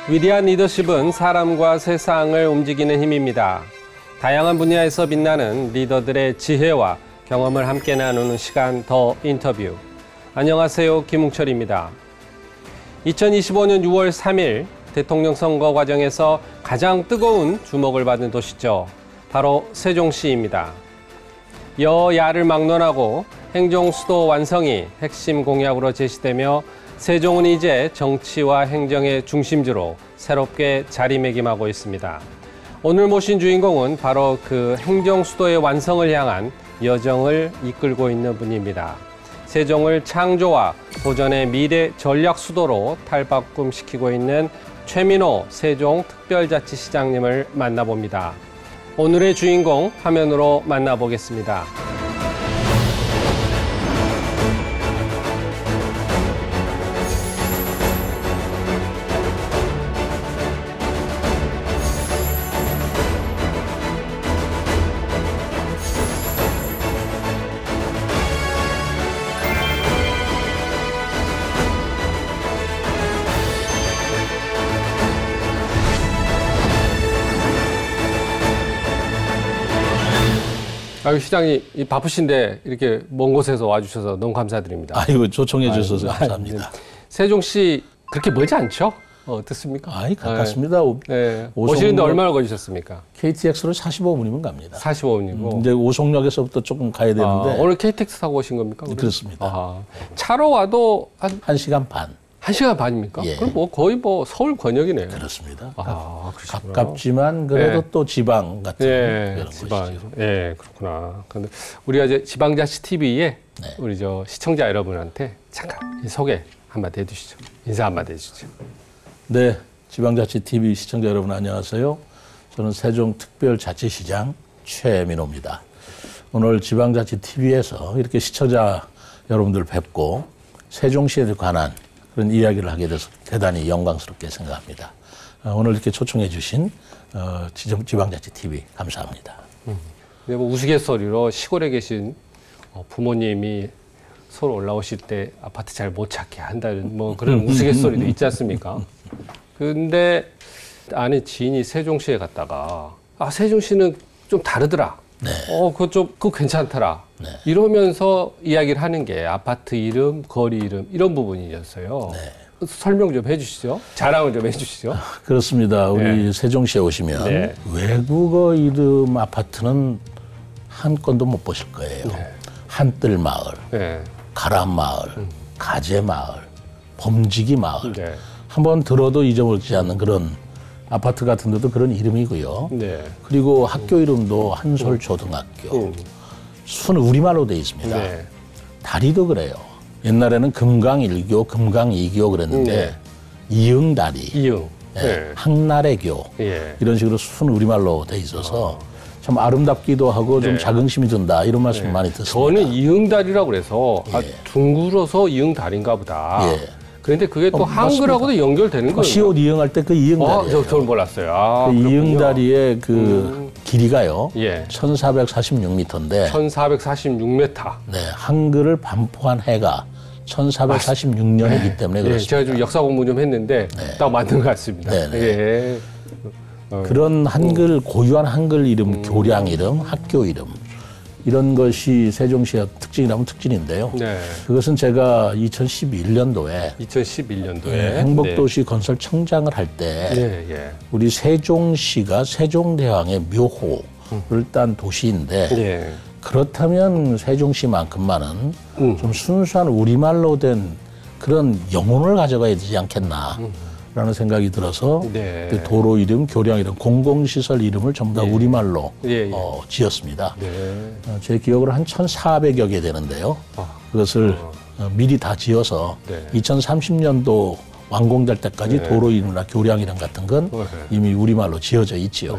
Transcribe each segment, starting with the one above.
위대한 리더십은 사람과 세상을 움직이는 힘입니다. 다양한 분야에서 빛나는 리더들의 지혜와 경험을 함께 나누는 시간 더 인터뷰. 안녕하세요. 김웅철입니다. 2025년 6월 3일 대통령 선거 과정에서 가장 뜨거운 주목을 받은 도시죠. 바로 세종시입니다. 여야를 막론하고 행정 수도 완성이 핵심 공약으로 제시되며 세종은 이제 정치와 행정의 중심지로 새롭게 자리매김하고 있습니다. 오늘 모신 주인공은 바로 그 행정 수도의 완성을 향한 여정을 이끌고 있는 분입니다. 세종을 창조와 도전의 미래 전략 수도로 탈바꿈시키고 있는 최민호 세종특별자치시장님을 만나봅니다. 오늘의 주인공 화면으로 만나보겠습니다. 아유, 시장님, 바쁘신데 이렇게 먼 곳에서 와주셔서 너무 감사드립니다. 아이고, 초청해 주셔서 감사합니다. 세종시 그렇게 멀지 않죠? 어떻습니까? 아이, 가깝습니다. 네. 오시는데 얼마나 걸리셨습니까? KTX로 45분이면 갑니다. 45분이고. 근데 오송역에서부터 조금 가야 되는데. 오늘 KTX 타고 오신 겁니까? 그렇습니다. 차로 와도 한 1시간 반. 1시간 반입니까? 예. 그럼 거의 서울 권역이네요. 그렇습니다. 가깝지만 그래도 또 지방 같은 그런 곳이죠. 예, 그렇구나. 근데 우리가 이제 지방자치 TV에 우리 시청자 여러분한테 잠깐 소개 한마디 해주시죠. 인사 한마디 해주시죠. 네, 지방자치 TV 시청자 여러분 안녕하세요. 저는 세종특별자치시장 최민호입니다. 오늘 지방자치 TV에서 이렇게 시청자 여러분들 뵙고 세종시에 관한 그런 이야기를 하게 돼서 대단히 영광스럽게 생각합니다. 오늘 이렇게 초청해 주신 지방자치 TV 감사합니다. 네, 우스갯소리로 시골에 계신 부모님이 서울 올라오실 때 아파트 잘 못 찾게 한다는 그런 우스갯소리도 있지 않습니까? 근데 아내 지인이 세종시에 갔다가 세종시는 좀 다르더라. 네. 그거 괜찮더라. 네. 이러면서 이야기를 하는 게 아파트 이름, 거리 이름 이런 부분이었어요. 네. 설명 좀 해주시죠. 자랑을 좀 해주시죠. 그렇습니다. 우리 세종시에 오시면 외국어 이름 아파트는 한 건도 못 보실 거예요. 한뜰마을, 가람마을, 가재마을, 범지기마을. 한번 들어도 잊어버리지 않는 그런 아파트 같은 데도 그런 이름이고요. 그리고 학교 이름도 한솔초등학교. 순 우리말로 돼 있습니다. 다리도 그래요. 옛날에는 금강1교, 금강2교 그랬는데 이응다리, 항나래교 이런 식으로 순 우리말로 돼 있어서 참 아름답기도 하고 좀 자긍심이 든다 이런 말씀 많이 듣습니다. 저는 이응다리라고 그래서 둥글어서 이응다리인가 보다. 그런데 그게 또 한글하고도 연결되는 거예요. 시옷 이응할 때 그 이응다리예요. 저는 몰랐어요. 그 이응다리의 그 길이가요. 1446m인데 1446m. 네, 한글을 반포한 해가 1446년이기 때문에 그렇습니다. 제가 좀 역사 공부 좀 했는데 딱 맞는 것 같습니다. 그런 한글 고유한 한글 이름, 교량 이름, 학교 이름 이런 것이 세종시의 특징이라면 특징인데요. 그것은 제가 2011년도에 행복도시 건설 청장을 할 때 우리 세종시가 세종대왕의 묘호를 딴 도시인데 그렇다면 세종시만큼만은 좀 순수한 우리말로 된 그런 영혼을 가져가야 되지 않겠나 라는 생각이 들어서 그 도로 이름, 교량 이름, 공공시설 이름을 전부 다 우리말로 지었습니다. 제 기억으로 한 1,400여 개 되는데요. 그것을 미리 다 지어서 2030년도 완공될 때까지 도로 이름이나 교량 이름 같은 건 이미 우리말로 지어져 있지요.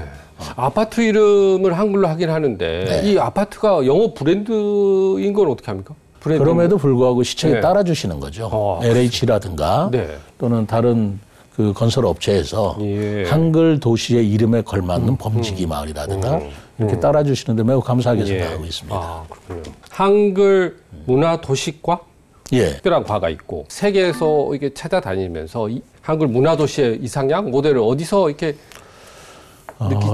아파트 이름을 한글로 하긴 하는데 이 아파트가 영어 브랜드인 건 어떻게 합니까? 그럼에도 불구하고 시청에 따라주시는 거죠. LH라든가 또는 다른 그 건설 업체에서 한글 도시의 이름에 걸맞는 범지기 마을이라든가 이렇게 따라주시는데 매우 감사하게 생각하고 있습니다. 그렇군요. 한글 문화 도시과 예. 특별한 과가 있고 세계에서 이게 찾아다니면서 한글 문화도시의 이상향 모델을 어디서 이렇게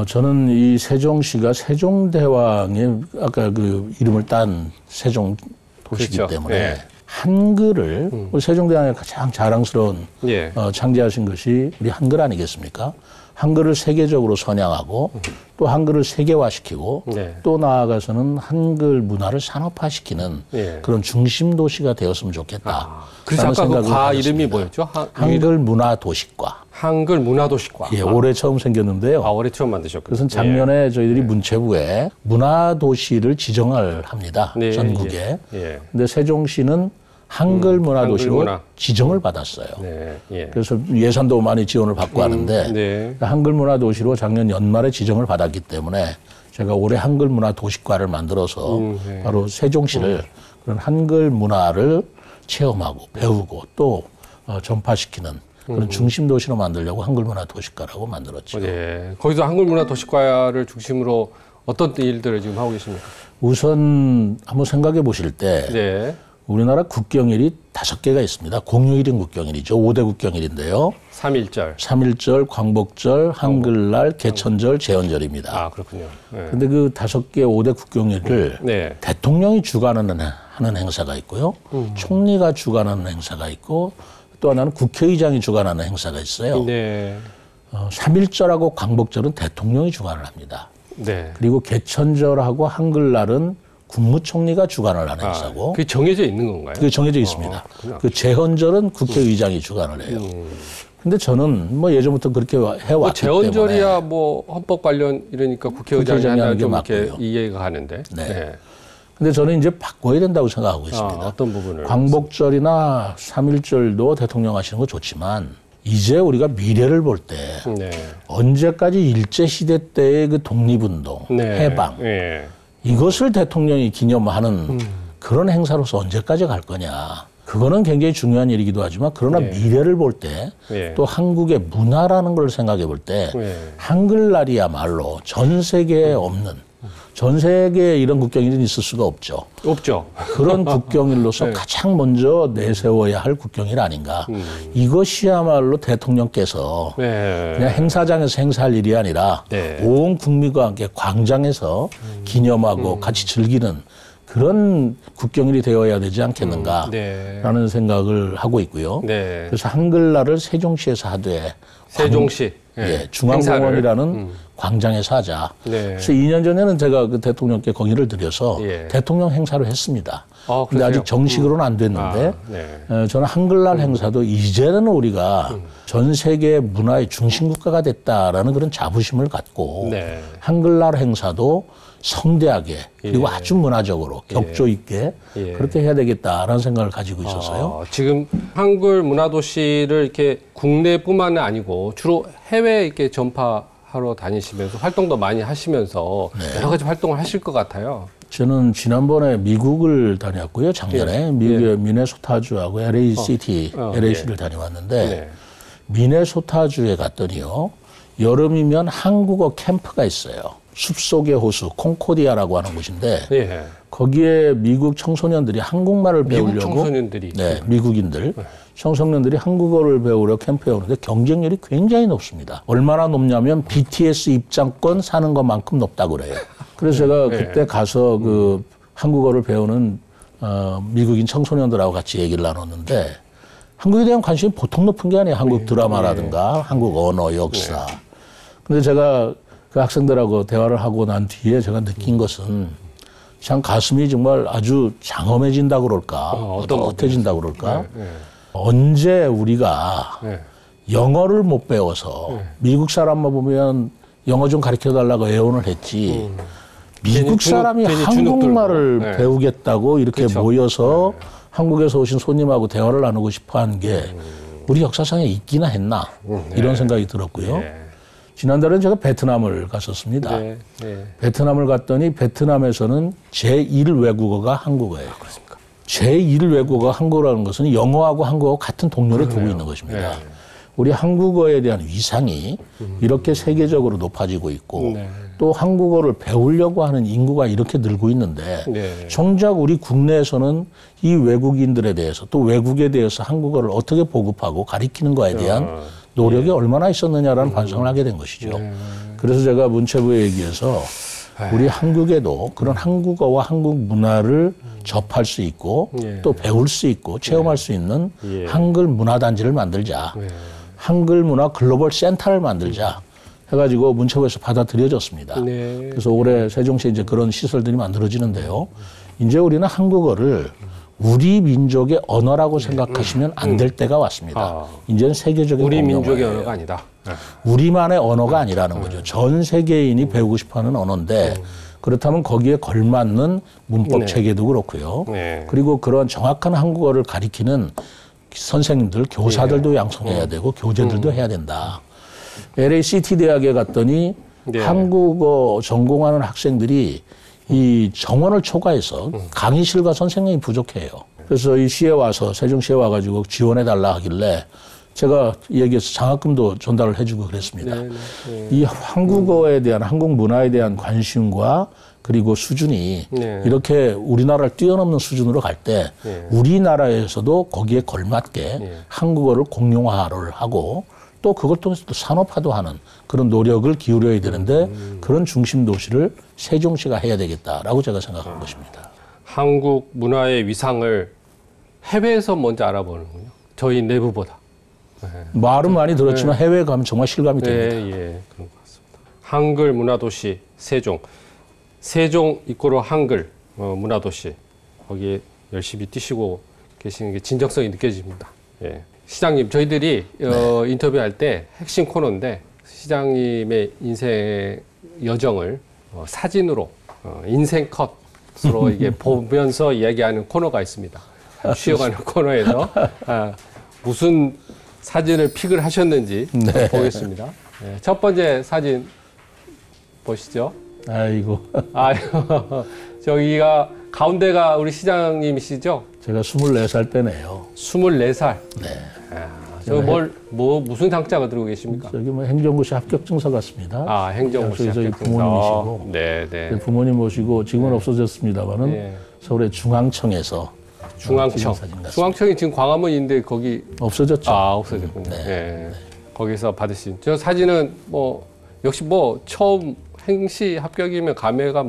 저는 이 세종시가 세종대왕의 아까 그 이름을 딴 세종 도시이기 그렇죠. 때문에 예. 한글을 우리 세종대왕의 가장 자랑스러운 예. 창제하신 것이 우리 한글 아니겠습니까? 한글을 세계적으로 선양하고 또 한글을 세계화시키고 네. 또 나아가서는 한글 문화를 산업화시키는 예. 그런 중심 도시가 되었으면 좋겠다. 그래서 아까 그 과 이름이 뭐였죠? 한글 문화 도시과. 한글 문화도시과. 예, 올해 처음 생겼는데요. 올해 처음 만드셨군요. 그래서 작년에 저희들이 문체부에 문화도시를 지정을 합니다. 네, 전국에. 예. 근데 세종시는 한글 문화도시로 한글 문화. 지정을 받았어요. 네, 예. 그래서 예산도 많이 지원을 받고 하는데 네. 한글 문화도시로 작년 연말에 지정을 받았기 때문에 제가 올해 한글 문화도시과를 만들어서 네. 바로 세종시를 그런 한글 문화를 체험하고 배우고 또 전파시키는 그런 중심 도시로 만들려고 한글 문화도시과라고 만들었죠. 네. 거기서 한글 문화도시과를 중심으로 어떤 일들을 지금 하고 계십니까? 우선 한번 생각해 보실 때 네. 우리나라 국경일이 5개가 있습니다. 공휴일인 국경일이죠. 5대 국경일인데요. 3.1절. 3.1절, 광복절, 한글날, 개천절, 제헌절입니다. 아, 그렇군요. 네. 근데 그 5개 5대 국경일을 네. 대통령이 주관하는 행사가 있고요. 총리가 주관하는 행사가 있고 또 하나는 국회의장이 주관하는 행사가 있어요. 네. 3.1절하고 광복절은 대통령이 주관을 합니다. 네. 그리고 개천절하고 한글날은 국무총리가 주관을 하는 행사고. 그게 정해져 있는 건가요? 그게 정해져 있습니다. 그 제헌절은 국회의장이 주관을 해요. 근데 저는 뭐 예전부터 그렇게 해왔기 때문에. 제헌절이야 뭐 헌법 관련 이러니까 국회의장이 하는 좀 이렇게 맞고요. 이해가 가는데. 네. 네. 근데 저는 이제 바꿔야 된다고 생각하고 있습니다. 어떤 부분을? 광복절이나 3.1절도 대통령 하시는 거 좋지만 이제 우리가 미래를 볼 때 네. 언제까지 일제시대 때의 그 독립운동, 네. 해방 네. 이것을 대통령이 기념하는 그런 행사로서 언제까지 갈 거냐. 그거는 굉장히 중요한 일이기도 하지만 그러나 네. 미래를 볼 때 또 한국의 문화라는 걸 생각해 볼 때 한글날이야말로 전 세계에 없는 전 세계에 이런 국경일은 있을 수가 없죠. 없죠. 그런 국경일로서 가장 먼저 내세워야 할 국경일 아닌가. 이것이야말로 대통령께서 그냥 행사장에서 행사할 일이 아니라 온 국민과 함께 광장에서 기념하고 같이 즐기는 그런 국경일이 되어야 되지 않겠는가라는 생각을 하고 있고요. 그래서 한글날을 세종시에서 하되 세종시 중앙공원이라는 광장에서 하자. 그래서 2년 전에는 제가 그 대통령께 건의를 드려서 대통령 행사를 했습니다. 근데 아직 정식으로는 안 됐는데 저는 한글날 행사도 이제는 우리가 전 세계 문화의 중심국가가 됐다라는 그런 자부심을 갖고 한글날 행사도 성대하게 그리고 아주 문화적으로 격조 있게 그렇게 해야 되겠다라는 생각을 가지고 있었어요. 지금 한글 문화도시를 이렇게 국내뿐만 아니고 주로 해외에 이렇게 전파하러 다니시면서 활동도 많이 하시면서 여러 가지 활동을 하실 것 같아요. 저는 지난번에 미국을 다녔고요. 작년에 미국의 미네소타주하고 LA시를 다녀왔는데 미네소타주에 갔더니요. 여름이면 한국어 캠프가 있어요. 숲속의 호수 콩코디아라고 하는 곳인데 거기에 미국 청소년들이 한국말을 배우려고 청소년들이 미국인들 청소년들이 한국어를 배우려 캠프에 오는데 경쟁률이 굉장히 높습니다. 얼마나 높냐면 BTS 입장권 사는 것만큼 높다고 그래요. 그래서 제가 그때 가서 그 한국어를 배우는 미국인 청소년들하고 같이 얘기를 나눴는데 한국에 대한 관심이 보통 높은 게 아니에요. 한국 드라마라든가 한국 언어, 역사. 근데 제가 그 학생들하고 대화를 하고 난 뒤에 제가 느낀 것은 참 가슴이 정말 아주 장엄해진다고 그럴까, 어떠해진다고 그럴까. 언제 우리가 영어를 못 배워서 미국 사람만 보면 영어 좀 가르쳐달라고 애원을 했지 미국 사람이 한국말을 배우겠다고 이렇게 모여서 한국에서 오신 손님하고 대화를 나누고 싶어 하는 게 우리 역사상에 있기나 했나 이런 생각이 들었고요. 지난달에 제가 베트남을 갔었습니다. 베트남을 갔더니 베트남에서는 제1 외국어가 한국어예요. 제1 외국어가 한국어라는 것은 영어하고 한국어 같은 동료를 두고 있는 것입니다. 우리 한국어에 대한 위상이 이렇게 세계적으로 높아지고 있고 네. 또 한국어를 배우려고 하는 인구가 이렇게 늘고 있는데 네. 정작 우리 국내에서는 이 외국인들에 대해서 또 외국에 대해서 한국어를 어떻게 보급하고 가리키는 거에 대한 노력이 얼마나 있었느냐라는 반성을 하게 된 것이죠. 그래서 제가 문체부에 얘기해서 우리 한국에도 그런 한국어와 한국 문화를 접할 수 있고 또 배울 수 있고 체험할 수 있는 한글 문화단지를 만들자. 한글 문화 글로벌 센터를 만들자 해가지고 문체부에서 받아들여졌습니다. 네. 그래서 올해 세종시에 이제 그런 시설들이 만들어지는데요. 이제 우리는 한국어를 우리 민족의 언어라고 생각하시면 안 될 때가 왔습니다. 이제는 세계적인 우리 민족의 언어가 아니다. 우리만의 언어가 아니라는 거죠. 전 세계인이 배우고 싶어하는 언어인데 그렇다면 거기에 걸맞는 문법 네. 체계도 그렇고요. 네. 그리고 그런 정확한 한국어를 가리키는 선생님들, 교사들도 양성해야 되고 교재들도 해야 된다. LACT 대학에 갔더니 네. 한국어 전공하는 학생들이 이 정원을 초과해서 강의실과 선생님이 부족해요. 그래서 이 시에 와서 세종시에 와가지고 지원해달라 하길래 제가 얘기해서 장학금도 전달을 해주고 그랬습니다. 네, 네. 이 한국어에 대한 한국 문화에 대한 관심과 그리고 수준이 네. 이렇게 우리나라를 뛰어넘는 수준으로 갈 때 네. 우리나라에서도 거기에 걸맞게 네. 한국어를 공용화를 하고 또 그걸 통해서 또 산업화도 하는 그런 노력을 기울여야 되는데 그런 중심 도시를 세종시가 해야 되겠다라고 제가 생각한 것입니다. 한국 문화의 위상을 해외에서 먼저 알아보는군요. 저희 내부보다. 네. 말은 많이 들었지만 네. 해외에 가면 정말 실감이 됩니다. 예, 그런 것 같습니다. 한글 문화도시 세종. 세종 이꼬르 한글 문화도시. 거기에 열심히 뛰시고 계시는 게 진정성이 느껴집니다. 예. 시장님, 저희들이 네. 인터뷰할 때 핵심 코너인데 시장님의 인생 여정을 사진으로 인생 컷으로 이게 보면서 이야기하는 코너가 있습니다. 쉬어가는 코너에서 무슨 사진을 픽을 하셨는지 네. 보겠습니다. 네, 첫 번째 사진 보시죠. 아이고. 저기가 가운데가 우리 시장님이시죠? 제가 24살 때네요. 24살? 네. 저 무슨 상자가 들고 계십니까? 저기 뭐 행정고시 합격증서 같습니다. 행정고시 합격증서. 부모님이시고. 네. 부모님 모시고 지금은 없어졌습니다.마는 네. 서울의 중앙청에서. 중앙청이 지금 광화문인데 거기. 없어졌죠. 없어졌군요. 네. 거기서 받으신. 저 사진은 역시 처음 행시 합격이면 감회가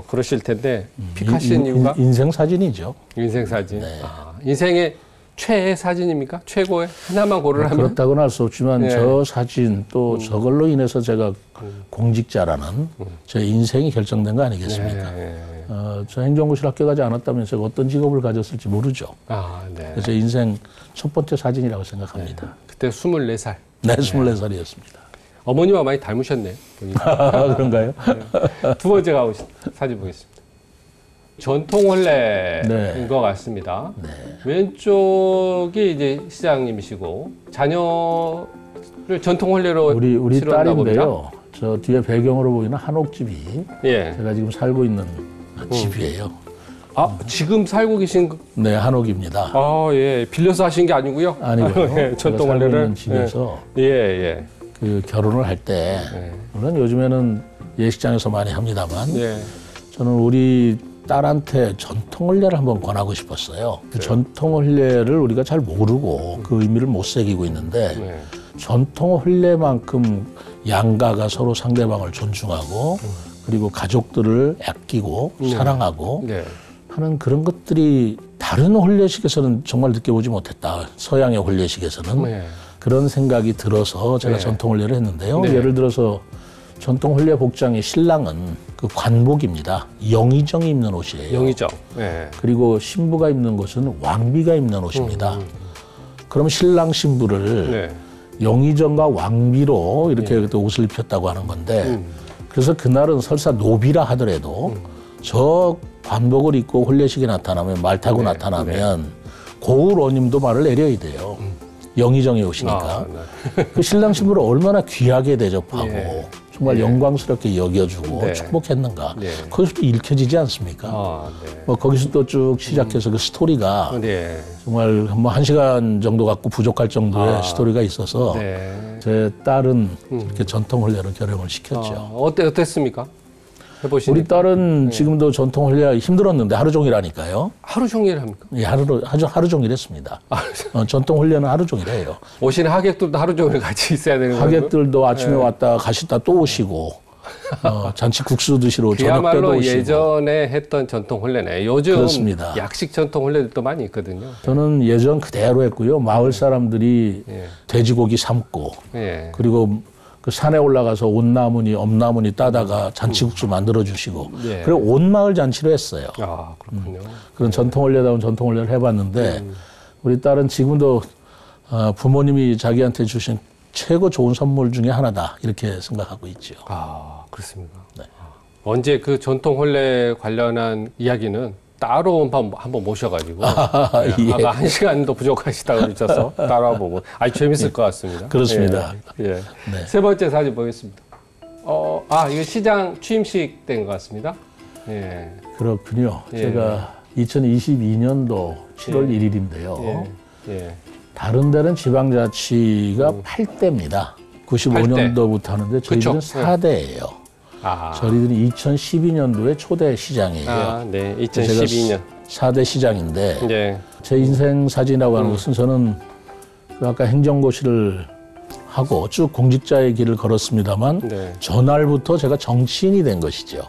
그러실 텐데 픽하신 이유가? 인생 사진이죠. 인생 사진. 네. 인생의 최애 사진입니까? 최고의? 하나만 고르라면? 그렇다고는 할 수 없지만 네. 저 사진 또 저걸로 인해서 제가 공직자라는 제 인생이 결정된 거 아니겠습니까? 네. 저 행정고시를 합격하지 않았다면 제가 어떤 직업을 가졌을지 모르죠. 네. 그래서 인생 첫 번째 사진이라고 생각합니다. 네. 그때 24살. 네, 24살이었습니다. 어머니와 많이 닮으셨네요. 그런가요? 네. 두 번째 사진 보겠습니다. 전통 혼례인 네. 것 같습니다. 네. 왼쪽이 이제 시장님이시고 자녀를 전통 혼례로 우리 딸인데요. 저 뒤에 배경으로 보이는 한옥집이 제가 지금 살고 있는 집이에요. 지금 살고 계신 네, 한옥입니다. 빌려서 하신 게 아니고요. 아니고요. 전통 혼례를 집에서 그 결혼을 할 때 물론 요즘에는 예식장에서 많이 합니다만 저는 우리 딸한테 전통 혼례를 한번 권하고 싶었어요. 그 전통 혼례를 우리가 잘 모르고 그 의미를 못 새기고 있는데 전통 혼례만큼 양가가 서로 상대방을 존중하고 그리고 가족들을 아끼고 사랑하고 하는 그런 것들이 다른 혼례식에서는 정말 느껴보지 못했다. 서양의 혼례식에서는 그런 생각이 들어서 제가 전통 혼례를 했는데요. 예를 들어서 전통 혼례 복장의 신랑은 그 관복입니다. 영의정이 입는 옷이에요. 영의정. 그리고 신부가 입는 것은 왕비가 입는 옷입니다. 그럼 신랑 신부를 영의정과 왕비로 이렇게 또 옷을 입혔다고 하는 건데 그래서 그날은 설사 노비라 하더라도 저 관복을 입고 혼례식에 나타나면 말 타고 나타나면 고을원님도 말을 내려야 돼요. 영의정이 오시니까 그 신랑 신부를 얼마나 귀하게 대접하고 정말 영광스럽게 여겨주고 축복했는가. 거기서 또 읽혀지지 않습니까? 뭐 거기서 또 쭉 시작해서 그 스토리가 정말 뭐 1시간 정도 갖고 부족할 정도의 스토리가 있어서 제 딸은 이렇게 전통훈련을 결합을 시켰죠. 어땠습니까? 해보시니까. 우리 딸은 지금도 전통훈련 힘들었는데 하루 종일 하니까요. 하루 종일 합니까? 예, 하루 종일 했습니다. 전통훈련은 하루 종일 해요. 오시는 하객들도 하루 종일 같이 있어야 되는 거예요? 하객들도 아침에 왔다 가시다 또 오시고 잔치국수 드시러 저녁 때도 오시고. 예전에 했던 전통훈련에 요즘 그렇습니다. 약식 전통훈련도 많이 있거든요. 저는 예전 그대로 했고요. 마을 사람들이 돼지고기 삶고 그리고 그 산에 올라가서 온나무니 엄나무니 따다가 잔치국수 만들어 주시고 그리고 온 마을 잔치로 했어요. 아, 그렇군요. 그런 전통훈련다운 전통훈련을 해봤는데 우리 딸은 지금도 부모님이 자기한테 주신 최고 좋은 선물 중에 하나다 이렇게 생각하고 있죠. 아, 그렇습니까? 언제 그 전통훈련 관련한 이야기는 따로 한번 모셔가지고 아까 1시간도 부족하시다고 그러셔서 따로 한번 아주 재밌을 것 같습니다. 그렇습니다. 세 번째 사진 보겠습니다. 이거 시장 취임식 된 것 같습니다. 그렇군요. 제가 2022년도 7월 1일인데요. 다른 데는 지방자치가 8대입니다. 95년도부터 하는데 저희들은 4대예요. 저희들은 2012년도에 초대 시장이에요. 네, 2012년. 4대 시장인데 제 인생 사진이라고 하는 것은 저는 아까 행정고시를 하고 쭉 공직자의 길을 걸었습니다만 전날부터 제가 정치인이 된 것이죠.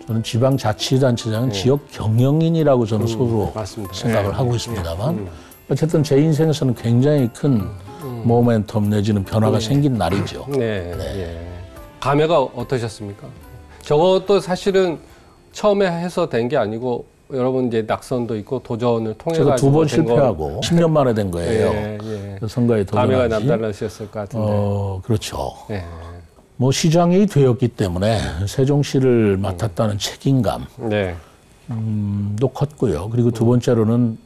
저는 지방자치단체장은 지역 경영인이라고 저는 스스로 생각을 하고 있습니다만 어쨌든 제 인생에서는 굉장히 큰 모멘텀 내지는 변화가 생긴 날이죠. 감회가 어떠셨습니까? 저것도 사실은 처음에 해서 된 게 아니고 여러분 이제 낙선도 있고 도전을 통해 제가 2번 실패하고 10년 만에 된 거예요. 그 선거에 도전하지. 감회가 남달라셨을 것 같은데. 그렇죠. 뭐 시장이 되었기 때문에 세종시를 맡았다는 책임감 도 컸고요. 그리고 두 번째로는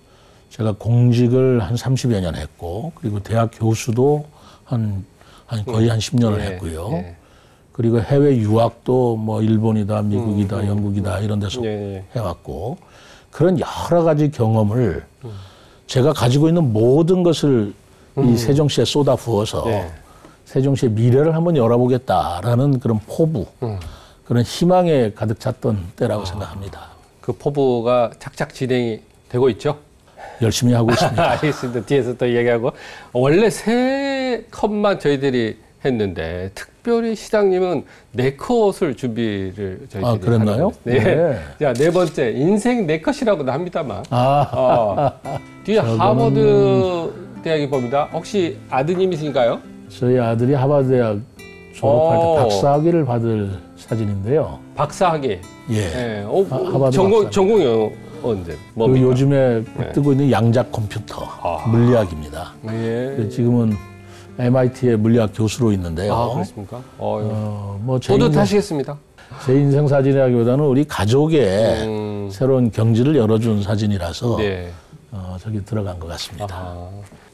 제가 공직을 한 30여 년 했고 그리고 대학 교수도 거의 한 10년을 했고요. 그리고 해외 유학도 뭐 일본이다, 미국이다, 영국이다 이런 데서 해왔고 그런 여러 가지 경험을 제가 가지고 있는 모든 것을 이 세종시에 쏟아 부어서 세종시의 미래를 한번 열어보겠다라는 그런 포부, 그런 희망에 가득 찼던 때라고 생각합니다. 그 포부가 착착 진행이 되고 있죠? 열심히 하고 있습니다. 알겠습니다. 뒤에서 또 얘기하고. 원래 3컷만 저희들이 했는데 특별히 시장님은 4컷을 준비를 저희들이 그랬나요? 자, 4번째 인생 4컷이라고도 합니다만 뒤에 하버드 대학이 봅니다. 혹시 아드님이신가요? 저희 아들이 하버드 대학 졸업할 때 박사학위를 받을 사진인데요. 박사학위. 하버드 전공이 언제? 뭡니까? 요즘에 뜨고 있는 양자 컴퓨터 물리학입니다. 지금은 MIT의 물리학 교수로 있는데요. 그렇습니까? 뭐 뿌듯하시겠습니다. 제 인생 사진이라기보다는 우리 가족의 새로운 경지를 열어준 사진이라서 저기 들어간 것 같습니다.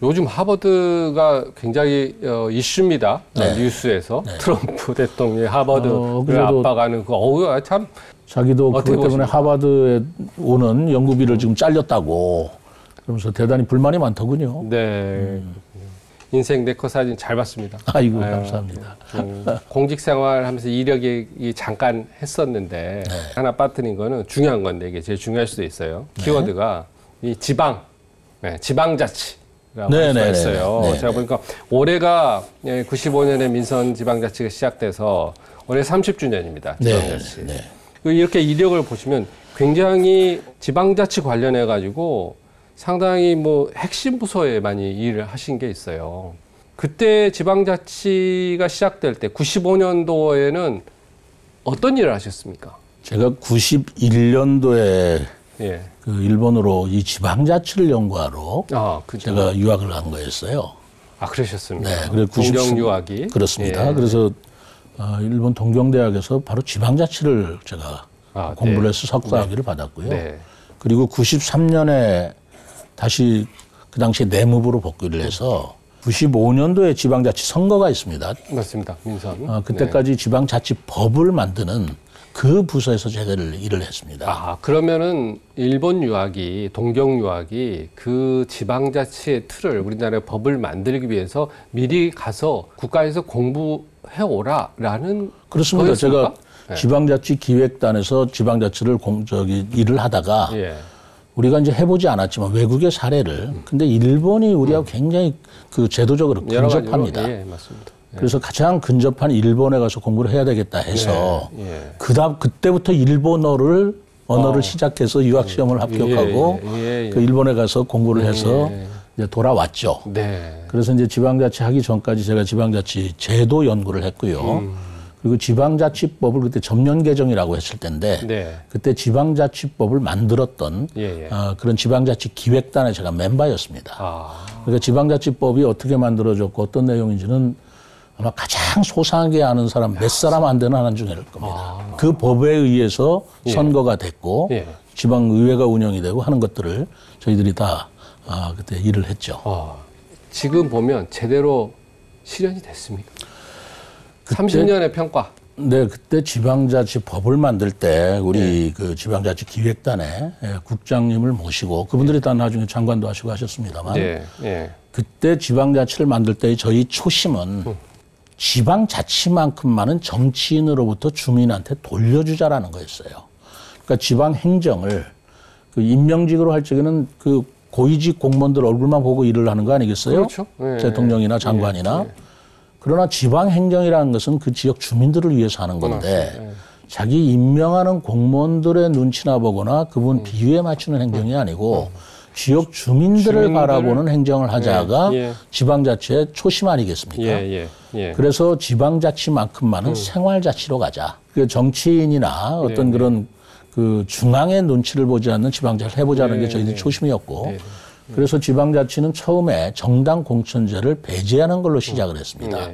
요즘 하버드가 굉장히 이슈입니다. 뉴스에서 트럼프 대통령이 하버드를 압박하는 참 자기도 그것 때문에 하버드에 오는 연구비를 지금 잘렸다고 그러면서 대단히 불만이 많더군요. 인생 4컷 사진 잘 봤습니다. 아이고 감사합니다. 공직 생활하면서 이력이 잠깐 했었는데 하나 빠뜨린 거는 중요한 건데 이게 제일 중요할 수도 있어요. 키워드가 이 지방자치라고 할 수가 있어요. 제가 보니까 올해가 95년에 민선 지방자치가 시작돼서 올해 30주년입니다. 지방자치. 이렇게 이력을 보시면 굉장히 지방자치 관련해 가지고 상당히 뭐 핵심 부서에 많이 일을 하신 게 있어요. 그때 지방자치가 시작될 때 95년도에는 어떤 일을 하셨습니까? 제가 91년도에 그 일본으로 이 지방자치를 연구하러 제가 유학을 간 거였어요. 그러셨습니까? 그래 동경 유학이 그렇습니다. 그래서 일본 동경대학에서 바로 지방자치를 제가 공부를 해서 석사학위를 받았고요. 그리고 93년에 다시 그 당시에 내무부로 복귀를 해서 95년도에 지방자치 선거가 있습니다. 맞습니다. 민선. 그때까지 지방자치법을 만드는 그 부서에서 제가 일을 했습니다. 아, 그러면은 일본 유학이, 동경 유학이 그 지방자치의 틀을 우리나라의 법을 만들기 위해서 미리 가서 국가에서 공부해 오라라는 그렇습니다. 거였습니까? 제가 지방자치 기획단에서 지방자치를 일을 하다가 우리가 이제 해보지 않았지만 외국의 사례를 근데 일본이 우리하고 굉장히 그 제도적으로 근접합니다. 맞습니다. 그래서 가장 근접한 일본에 가서 공부를 해야 되겠다 해서 그때부터 일본어를 시작해서 유학 시험을 합격하고 그 일본에 가서 공부를 해서 이제 돌아왔죠. 그래서 이제 지방자치 하기 전까지 제가 지방자치 제도 연구를 했고요. 그리고 지방자치법을 그때 전면 개정이라고 했을 때인데 그때 지방자치법을 만들었던 그런 지방자치 기획단에 제가 멤버였습니다. 그러니까 지방자치법이 어떻게 만들어졌고 어떤 내용인지는 아마 가장 소상하게 아는 사람 몇 사람 안 되는 한 중일 겁니다. 그 법에 의해서 선거가 됐고 지방의회가 운영이 되고 하는 것들을 저희들이 다 그때 일을 했죠. 지금 보면 제대로 실현이 됐습니까? 30년의 평가. 네, 그때 지방자치법을 만들 때 우리 그 지방자치 기획단에 국장님을 모시고 그분들이 다 나중에 장관도 하시고 하셨습니다만 그때 지방자치를 만들 때의 저희 초심은 지방자치만큼만은 정치인으로부터 주민한테 돌려주자라는 거였어요. 그러니까 지방행정을 그 임명직으로 할 적에는 그 고위직 공무원들 얼굴만 보고 일을 하는 거 아니겠어요? 그렇죠. 대통령이나 장관이나. 그러나 지방행정이라는 것은 그 지역 주민들을 위해서 하는 건데 자기 임명하는 공무원들의 눈치나 보거나 그분 비유에 맞추는 행정이 아니고 지역 주민들을 바라보는 행정을 하자가 지방자치의 초심 아니겠습니까? 그래서 지방자치만큼만은 생활자치로 가자. 그 정치인이나 어떤 그런 그 중앙의 눈치를 보지 않는 지방자치를 해보자는 게 저희들 초심이었고 그래서 지방자치는 처음에 정당 공천제를 배제하는 걸로 시작을 했습니다.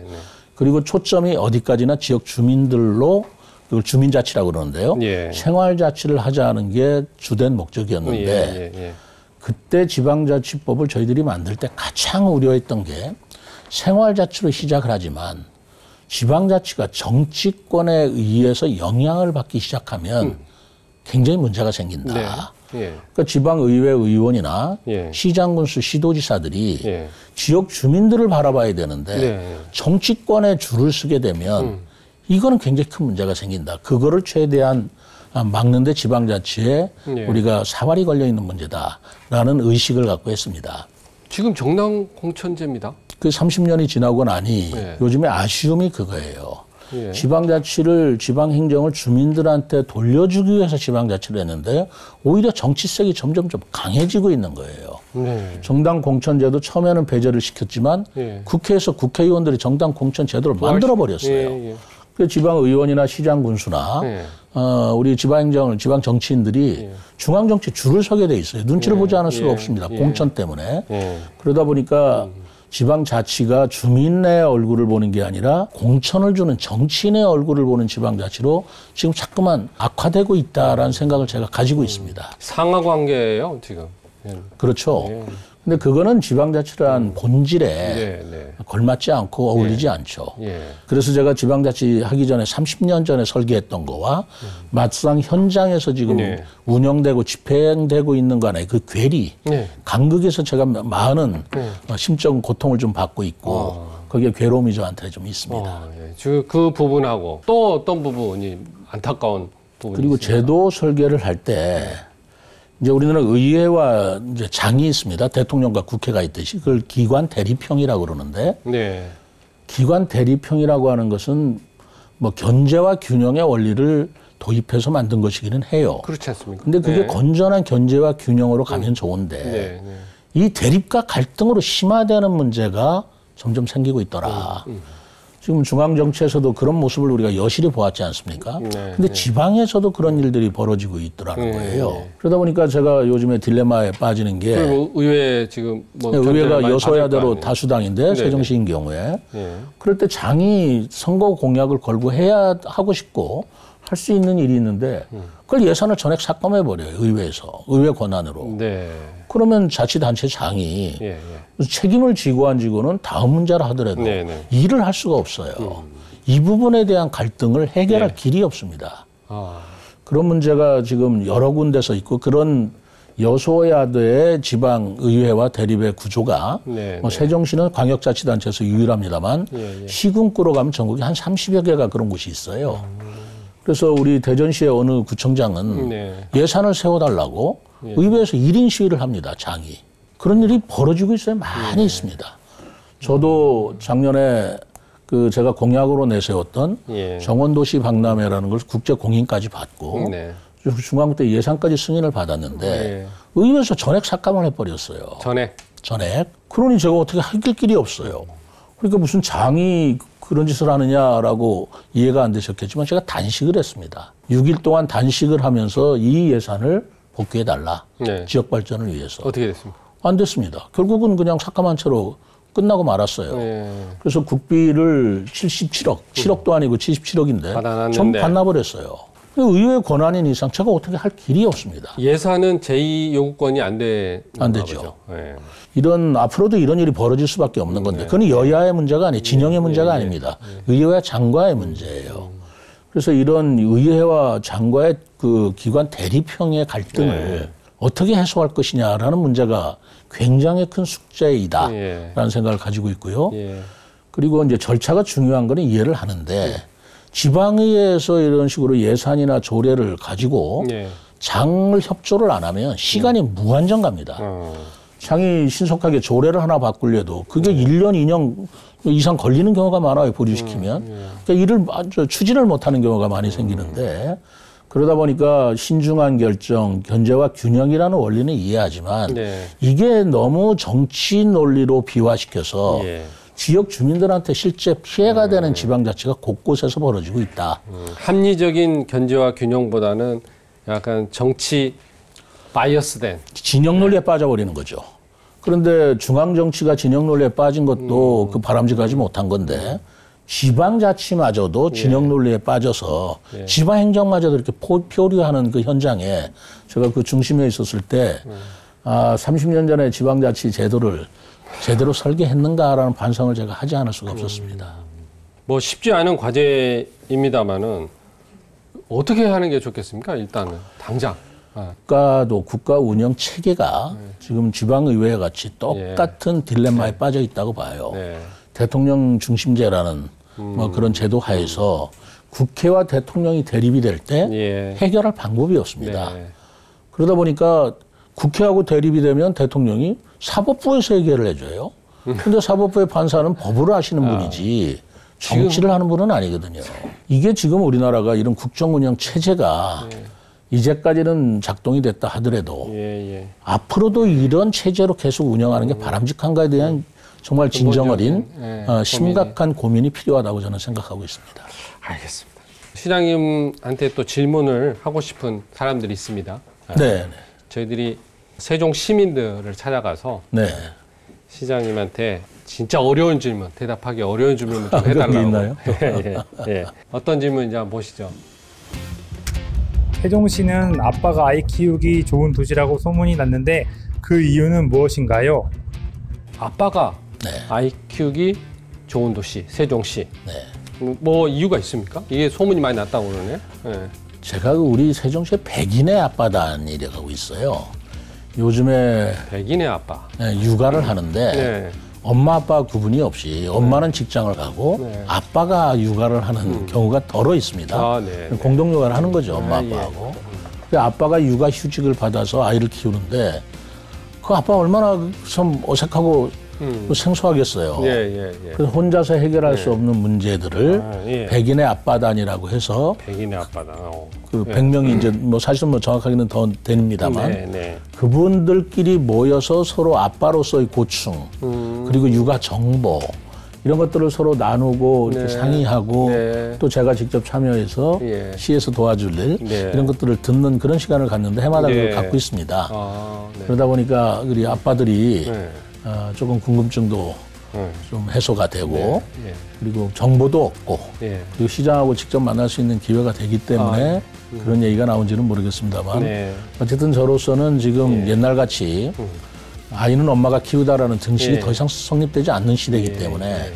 그리고 초점이 어디까지나 지역 주민들로 그걸 주민자치라고 그러는데요. 생활자치를 하자는 게 주된 목적이었는데 그때 지방자치법을 저희들이 만들 때 가장 우려했던 게 생활자치로 시작을 하지만 지방자치가 정치권에 의해서 영향을 받기 시작하면 굉장히 문제가 생긴다. 그러니까 지방의회 의원이나 시장군수, 시도지사들이 지역 주민들을 바라봐야 되는데 정치권에 줄을 서게 되면 이거는 굉장히 큰 문제가 생긴다. 그거를 최대한 막는데 지방자치에 우리가 사활이 걸려 있는 문제다라는 의식을 갖고 했습니다. 지금 정당 공천제입니다. 그 30년이 지나고 나니 요즘에 아쉬움이 그거예요. 지방자치를, 지방행정을 주민들한테 돌려주기 위해서 지방자치를 했는데 오히려 정치색이 점점 강해지고 있는 거예요. 정당 공천제도 처음에는 배제를 시켰지만 국회에서 국회의원들이 정당 공천 제도를 만들어버렸어요. 그 지방의원이나 시장군수나 우리 지방행정을, 지방 정치인들이 중앙정치 줄을 서게 돼 있어요. 눈치를 보지 않을 수가 없습니다. 공천 때문에. 그러다 보니까 지방자치가 주민의 얼굴을 보는 게 아니라 공천을 주는 정치인의 얼굴을 보는 지방자치로 지금 자꾸만 악화되고 있다라는 생각을 제가 가지고 있습니다. 상하관계예요, 지금. 그렇죠. 근데 그거는 지방자치란 본질에 걸맞지 않고 어울리지 않죠. 그래서 제가 지방자치 하기 전에 30년 전에 설계했던 거와 막상 현장에서 지금 운영되고 집행되고 있는 간에 그 괴리, 간극에서 제가 많은 심적 고통을 좀 받고 있고 거기에 괴로움이 저한테 좀 있습니다. 그 부분하고 또 어떤 부분이 안타까운 부분이 그리고 있습니까? 제도 설계를 할 때 이제 우리나라 의회와 이제 장이 있습니다. 대통령과 국회가 있듯이 그걸 기관 대립형이라고 그러는데 기관 대립형이라고 하는 것은 뭐 견제와 균형의 원리를 도입해서 만든 것이기는 해요. 그렇지 않습니까? 근데 그게 건전한 견제와 균형으로 가면 좋은데 이 대립과 갈등으로 심화되는 문제가 점점 생기고 있더라. 지금 중앙정치에서도 그런 모습을 우리가 여실히 보았지 않습니까? 근데 지방에서도 그런 일들이 벌어지고 있더라는 거예요. 그러다 보니까 제가 요즘에 딜레마에 빠지는 게 의회 지금 의회가 여소야대로 다수당인데 세종시인 경우에 그럴 때 장이 선거 공약을 걸고 해야 하고 싶고 할 수 있는 일이 있는데 그걸 예산을 전액 삭감해 버려요. 의회에서 의회 권한으로. 그러면 자치단체장이 책임을 지고 안 지고는 다음 문제라 하더라도 일을 할 수가 없어요. 이 부분에 대한 갈등을 해결할 길이 없습니다. 그런 문제가 지금 여러 군데서 있고 그런 여소야도의 지방의회와 대립의 구조가 뭐 세종시는 광역자치단체에서 유일합니다만 시군구로 가면 전국에 한 30여 개가 그런 곳이 있어요. 그래서 우리 대전시의 어느 구청장은 예산을 세워달라고 의회에서 1인 시위를 합니다. 장이. 그런 일이 벌어지고 있어요. 많이 있습니다. 저도 작년에 그 제가 공약으로 내세웠던 정원도시 박람회라는 걸 국제 공인까지 받고 중앙 때 예산까지 승인을 받았는데 의회에서 전액 삭감을 해버렸어요. 전액. 그러니 제가 어떻게 할 길이 없어요. 그러니까 무슨 장이 그런 짓을 하느냐라고 이해가 안 되셨겠지만 제가 단식을 했습니다. 6일 동안 단식을 하면서 이 예산을 복귀해달라. 지역 발전을 위해서. 어떻게 됐습니까? 안 됐습니다. 결국은 그냥 삭감한 채로 끝나고 말았어요. 그래서 국비를 77억, 7억도 아니고 77억인데 전부 반납을했어요. 의회 권한인 이상 제가 어떻게 할 길이 없습니다. 예산은 제2요구권이 안 되죠. 이런 앞으로도 이런 일이 벌어질 수밖에 없는 건데 그건 여야의 문제가 아니에요. 진영의 문제가 아닙니다. 의회와 장과의 문제예요. 그래서 이런 의회와 장과의 그 기관 대립형의 갈등을 어떻게 해소할 것이냐라는 문제가 굉장히 큰 숙제이다라는 생각을 가지고 있고요. 그리고 이제 절차가 중요한 거는 이해를 하는데 지방의회에서 이런 식으로 예산이나 조례를 가지고 장을 협조를 안 하면 시간이 무한정 갑니다. 장이 신속하게 조례를 하나 바꾸려도 그게 1년, 2년 이상 걸리는 경우가 많아요. 보류시키면. 그러니까 일을 추진을 못하는 경우가 많이 생기는데 그러다 보니까 신중한 결정, 견제와 균형이라는 원리는 이해하지만 이게 너무 정치 논리로 비화시켜서 지역 주민들한테 실제 피해가 되는 지방자치가 곳곳에서 벌어지고 있다. 합리적인 견제와 균형보다는 약간 정치 바이어스된 진영 논리에 빠져버리는 거죠. 그런데 중앙 정치가 진영 논리에 빠진 것도 그 바람직하지 못한 건데 지방자치마저도 진영 논리에 빠져서 지방행정마저도 이렇게 표류하는 그 현장에 제가 그 중심에 있었을 때 30년 전에 지방자치 제도를 제대로 설계했는가라는 반성을 제가 하지 않을 수가 없었습니다. 뭐 쉽지 않은 과제입니다만은 어떻게 하는 게 좋겠습니까? 일단은 당장. 국가도 국가 운영 체계가 지금 지방의회 같이 똑같은 딜레마에 빠져 있다고 봐요. 대통령 중심제라는 뭐 그런 제도 하에서 국회와 대통령이 대립이 될 때 해결할 방법이 없습니다. 그러다 보니까 국회하고 대립이 되면 대통령이 사법부에서 해결을 해줘요. 근데 사법부의 판사는 법으로 하시는 분이지 정치를 하는 분은 아니거든요. 이게 지금 우리나라가 이런 국정운영 체제가 이제까지는 작동이 됐다 하더라도 앞으로도 이런 체제로 계속 운영하는 게 바람직한가에 대한 정말 진정 어린 심각한 고민이 필요하다고 저는 생각하고 있습니다. 알겠습니다. 시장님한테 또 질문을 하고 싶은 사람들이 있습니다. 네. 저희들이 세종 시민들을 찾아가서 시장님한테 진짜 어려운 질문, 대답하기 어려운 질문을 좀 해달라고. 그런 게 있나요? 어떤 질문인지 한번 보시죠. 세종시는 아빠가 아이 키우기 좋은 도시라고 소문이 났는데 그 이유는 무엇인가요? 아빠가 아이 키우기 좋은 도시, 세종시. 뭐 이유가 있습니까? 이게 소문이 많이 났다고 그러네. 제가 우리 세종시에 백인의 아빠단 일하고 있어요. 요즘에 백인의 아빠. 육아를 하는데 엄마 아빠 구분이 없이 엄마는 직장을 가고 아빠가 육아를 하는 경우가 더러 있습니다. 공동 육아를 하는 거죠, 엄마 아빠하고. 아빠가 육아 휴직을 받아서 아이를 키우는데 그 아빠 얼마나 좀 어색하고 생소하겠어요. 그래서 혼자서 해결할 수 없는 문제들을 백인의 아빠단이라고 해서 백인의 아빠단. 그 100명이 이제 뭐 사실은 뭐 정확하게는 더 됩니다만 그분들끼리 모여서 서로 아빠로서의 고충 그리고 육아 정보 이런 것들을 서로 나누고 이렇게 상의하고 또 제가 직접 참여해서 시에서 도와줄 일 이런 것들을 듣는 그런 시간을 갖는데 해마다 그걸 갖고 있습니다. 그러다 보니까 우리 아빠들이 조금 궁금증도 좀 해소가 되고 그리고 정보도 얻고 그리고 시장하고 직접 만날 수 있는 기회가 되기 때문에 그런 얘기가 나온지는 모르겠습니다만 어쨌든 저로서는 지금 옛날같이 아이는 엄마가 키우다라는 등식이 더 이상 성립되지 않는 시대이기 때문에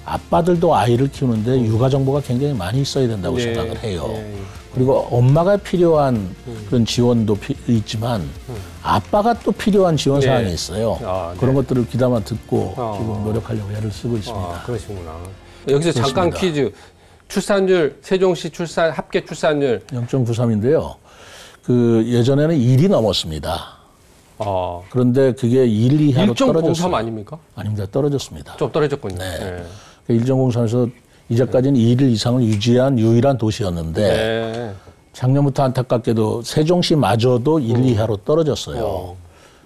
아빠들도 아이를 키우는데 육아 정보가 굉장히 많이 있어야 된다고 생각을 해요. 그리고 엄마가 필요한 그런 지원도 있지만 아빠가 또 필요한 지원 사항이 있어요. 그런 것들을 귀담아 듣고 지금 노력하려고 애를 쓰고 있습니다. 그러시구나. 여기서 잠깐 퀴즈. 출산율, 세종시 합계 출산율 0.93인데요. 그 예전에는 1이 넘었습니다. 그런데 그게 1 이하로 떨어졌어요. 1.03 아닙니까? 아닙니다. 떨어졌습니다. 좀 떨어졌군요. 네. 1.03에서 이제까지는 1 이상을 유지한 유일한 도시였는데 작년부터 안타깝게도 세종시마저도 1 이하로 떨어졌어요.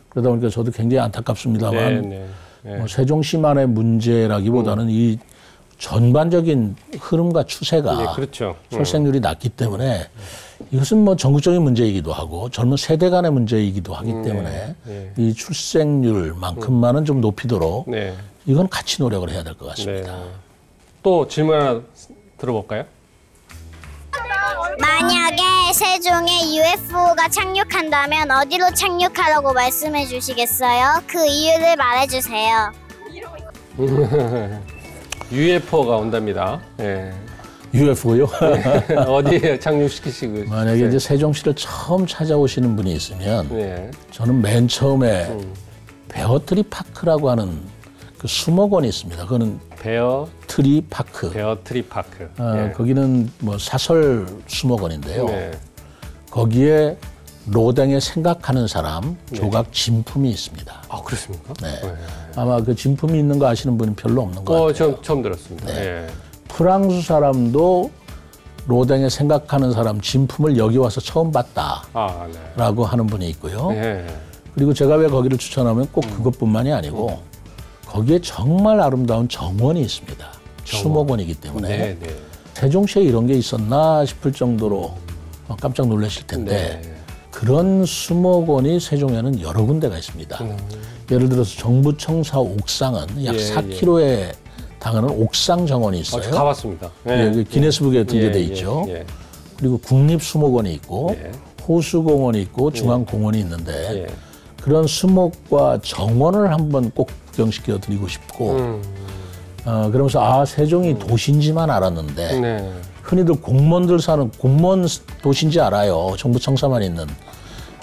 그러다 보니까 저도 굉장히 안타깝습니다만 뭐 세종시만의 문제라기보다는 이 전반적인 흐름과 추세가 그렇죠. 출생률이 낮기 때문에 이것은 뭐 전국적인 문제이기도 하고 젊은 세대 간의 문제이기도 하기 때문에 이 출생률만큼만은 좀 높이도록 이건 같이 노력을 해야 될 것 같습니다. 또 질문 하나 들어볼까요? 만약에 세종에 UFO가 착륙한다면 어디로 착륙하라고 말씀해 주시겠어요? 그 이유를 말해 주세요. UFO가 온답니다. UFO요? 어디에 착륙시키시고? 만약에 이제 세종시를 처음 찾아오시는 분이 있으면 저는 맨 처음에 베어트리 파크라고 하는 그 수목원이 있습니다. 그거는 베어트리 파크. 베어트리 파크. 거기는 뭐 사설 수목원인데요. 거기에 로댕에 생각하는 사람 조각 진품이 있습니다. 아, 그렇습니까? 아마 그 진품이 있는 거 아시는 분은 별로 없는 것 같아요. 처음 들었습니다. 프랑스 사람도 로댕에 생각하는 사람 진품을 여기 와서 처음 봤다라고 하는 분이 있고요. 그리고 제가 왜 거기를 추천하면 꼭 그것뿐만이 아니고 거기에 정말 아름다운 정원이 있습니다. 수목원이기 때문에 세종시에 이런 게 있었나 싶을 정도로 깜짝 놀라실 텐데 그런 수목원이 세종에는 여러 군데가 있습니다. 예를 들어서 정부청사 옥상은 약 4km에 당하는 옥상 정원이 있어요. 가봤습니다. 기네스북에 등재돼 있죠. 그리고 국립수목원이 있고 호수공원이 있고 중앙공원이 있는데 그런 수목과 정원을 한번 꼭 구경시켜 드리고 싶고 그러면서 세종이 도시인지만 알았는데 흔히들 공무원들 사는 공무원 도시인지 알아요. 정부청사만 있는.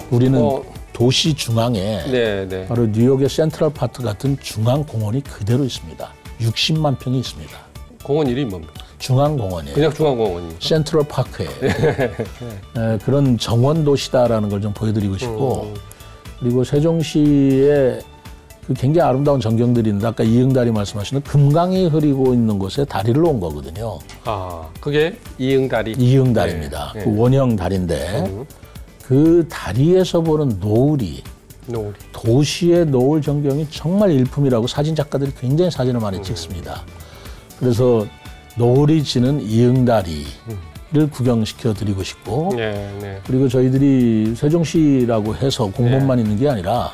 우리는 도시 중앙에 바로 뉴욕의 센트럴 파크 같은 중앙공원이 그대로 있습니다. 60만 평이 있습니다. 공원 이름이 뭡니까? 중앙공원이에요. 그냥 중앙공원이요. 센트럴 파크에 그런 정원 도시다라는 걸 좀 보여드리고 싶고 그리고 세종시에 그 굉장히 아름다운 전경들이 있는데 아까 이응다리 말씀하시는 금강이 흐르고 있는 곳에 다리를 온 거거든요. 그게 이응다리? 이응다리입니다. 그 원형 다리인데 그 다리에서 보는 노을이 도시의 노을 전경이 정말 일품이라고 사진 작가들이 굉장히 사진을 많이 찍습니다. 그래서 노을이 지는 이응다리를 구경시켜 드리고 싶고 그리고 저희들이 세종시라고 해서 공원만 있는 게 아니라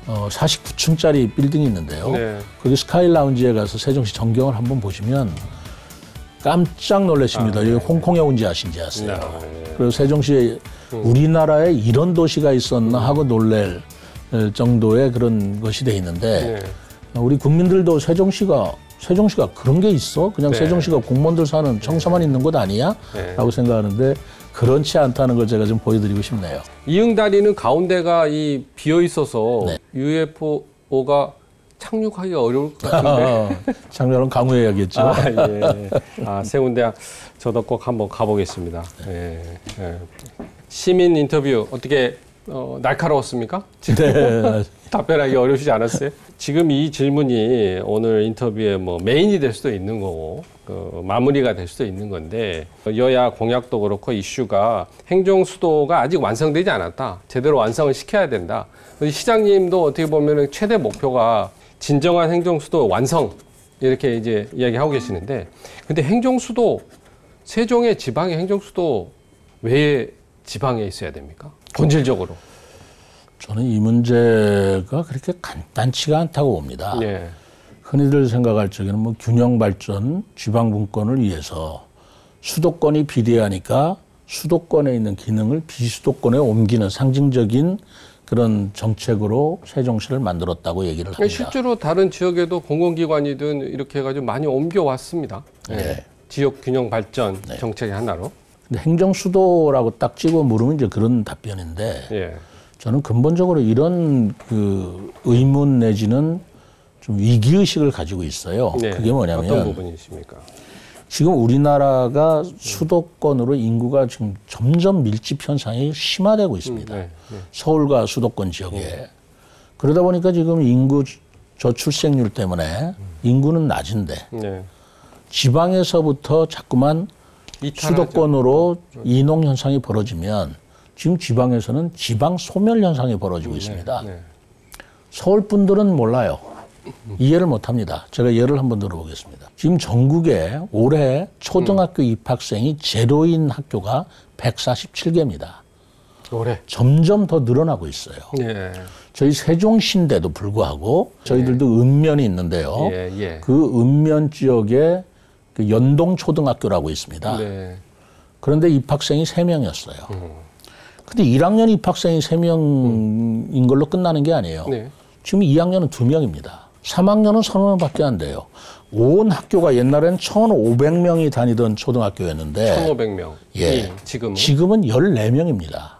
49층짜리 빌딩이 있는데요. 거기 스카이 라운지에 가서 세종시 전경을 한번 보시면 깜짝 놀라십니다. 여기 홍콩에 온지 아세요? 그리고 세종시에 우리나라에 이런 도시가 있었나 하고 놀랄 정도의 그런 것이 돼 있는데 우리 국민들도 세종시가 그런 게 있어? 그냥 세종시가 공무원들 사는 청사만 있는 곳 아니야? 라고 생각하는데 그렇지 않다는 걸 제가 좀 보여드리고 싶네요. 이응다리는 가운데가 비어 있어서 UFO가 착륙하기가 어려울 것 같은데. 착륙은 강우해야겠죠. 세운대학 저도 꼭 한번 가보겠습니다. 시민 인터뷰 어떻게 날카로웠습니까? 답변하기 어려우시지 않았어요? 지금 이 질문이 오늘 인터뷰의 메인이 될 수도 있는 거고 마무리가 될 수도 있는 건데 여야 공약도 그렇고 이슈가 행정 수도가 아직 완성되지 않았다. 제대로 완성을 시켜야 된다. 시장님도 어떻게 보면 최대 목표가 진정한 행정 수도 완성 이렇게 이제 이야기하고 계시는데 근데 행정 수도 세종의 지방의 행정 수도 왜 지방에 있어야 됩니까? 본질적으로. 저는 이 문제가 그렇게 간단치가 않다고 봅니다. 흔히들 생각할 적에는 뭐 균형 발전, 지방 분권을 위해서 수도권이 비대하니까 수도권에 있는 기능을 비수도권에 옮기는 상징적인 그런 정책으로 세종시를 만들었다고 얘기를 합니다. 실제로 다른 지역에도 공공기관이든 이렇게 해가지고 많이 옮겨왔습니다. 네. 지역 균형 발전 네. 정책의 하나로. 근데 행정수도라고 딱 찍어 물으면 이제 그런 답변인데 예. 저는 근본적으로 이런 그 의문 내지는 좀 위기의식을 가지고 있어요. 네. 그게 뭐냐면 어떤 부분이십니까? 지금 우리나라가 수도권으로 인구가 지금 점점 밀집 현상이 심화되고 있습니다. 네. 서울과 수도권 지역에. 그러다 보니까 지금 인구 저출생률 때문에 인구는 낮은데 네. 지방에서부터 자꾸만 수도권으로 이농 현상이 벌어지면 지금 지방에서는 지방 소멸 현상이 벌어지고 있습니다. 네. 서울 분들은 몰라요. 이해를 못합니다. 제가 예를 한번 들어보겠습니다. 지금 전국에 올해 초등학교 입학생이 제로인 학교가 147개입니다. 올해 점점 더 늘어나고 있어요. 네. 저희 세종시인데도 불구하고 저희들도 은면이 있는데요. 그 은면 지역에 그 연동초등학교라고 있습니다. 네. 그런데 입학생이 3명이었어요. 근데 1학년 입학생이 3명인 걸로 끝나는 게 아니에요. 네. 지금 2학년은 2명입니다. 3학년은 3명밖에 안 돼요. 온 학교가 옛날에는 1,500명이 다니던 초등학교였는데 1,500명. 예. 지금은 14명입니다.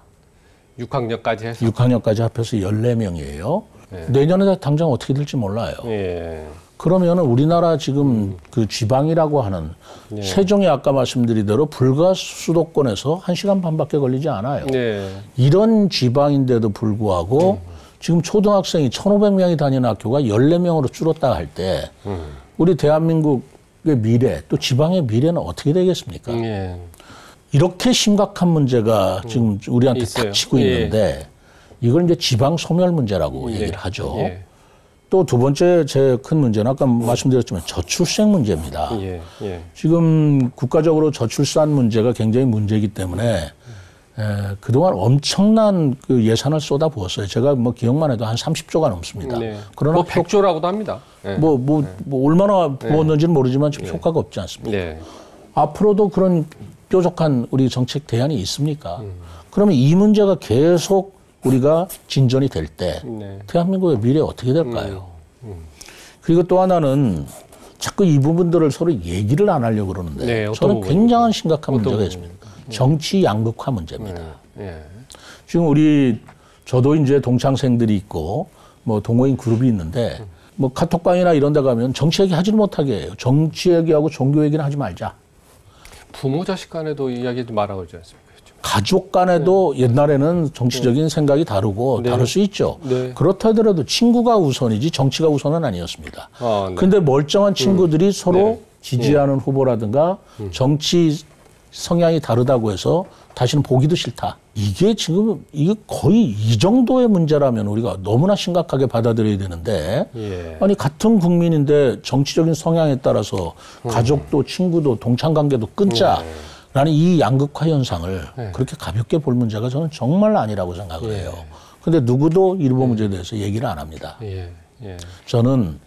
6학년까지 해서? 6학년까지 합해서 14명이에요. 네. 내년에 당장 어떻게 될지 몰라요. 예. 그러면 우리나라 지금 그 지방이라고 하는 네. 세종이 아까 말씀드린 대로 불과 수도권에서 1시간 반밖에 걸리지 않아요. 네. 이런 지방인데도 불구하고 지금 초등학생이 1,500명이 다니는 학교가 14명으로 줄었다 할 때 우리 대한민국의 미래 또 지방의 미래는 어떻게 되겠습니까? 네. 이렇게 심각한 문제가 지금 우리한테 닥치고 있는데 이걸 이제 지방 소멸 문제라고 얘기를 하죠. 또 두 번째 제일 큰 문제는 아까 말씀드렸지만 저출생 문제입니다. 지금 국가적으로 저출산 문제가 굉장히 문제이기 때문에 그동안 엄청난 그 예산을 쏟아부었어요. 제가 뭐 기억만 해도 한 30조가 넘습니다. 네. 그러나 뭐 100조라고도 합니다. 네. 뭐 얼마나 부었는지는 모르지만 지금 효과가 없지 않습니까? 네. 앞으로도 그런 뾰족한 우리 정책 대안이 있습니까? 그러면 이 문제가 계속 우리가 진전이 될 때 대한민국의 미래 어떻게 될까요? 그리고 또 하나는 자꾸 이 부분들을 서로 얘기를 안 하려고 그러는데 저는 굉장히 심각한 문제가 있습니다. 정치 양극화 문제입니다. 지금 저도 이제 동창생들이 있고 뭐 동호인 그룹이 있는데 뭐 카톡방이나 이런 데 가면 정치 얘기 하지를 못하게 해요. 정치 얘기하고 종교 얘기는 하지 말자. 부모 자식 간에도 이야기하지 말라고 그러지 않습니까? 가족 간에도 옛날에는 정치적인 생각이 다르고 다를 수 있죠. 그렇다 하더라도 친구가 우선이지 정치가 우선은 아니었습니다. 근데 멀쩡한 친구들이 서로 지지하는 후보라든가 정치 성향이 다르다고 해서 다시는 보기도 싫다. 이게 거의 이 정도의 문제라면 우리가 너무나 심각하게 받아들여야 되는데 아니 같은 국민인데 정치적인 성향에 따라서 가족도 친구도 동창관계도 끊자라는 이 양극화 현상을 그렇게 가볍게 볼 문제가 저는 정말 아니라고 생각을 해요. 근데 누구도 이 부분 문제에 대해서 얘기를 안 합니다. 저는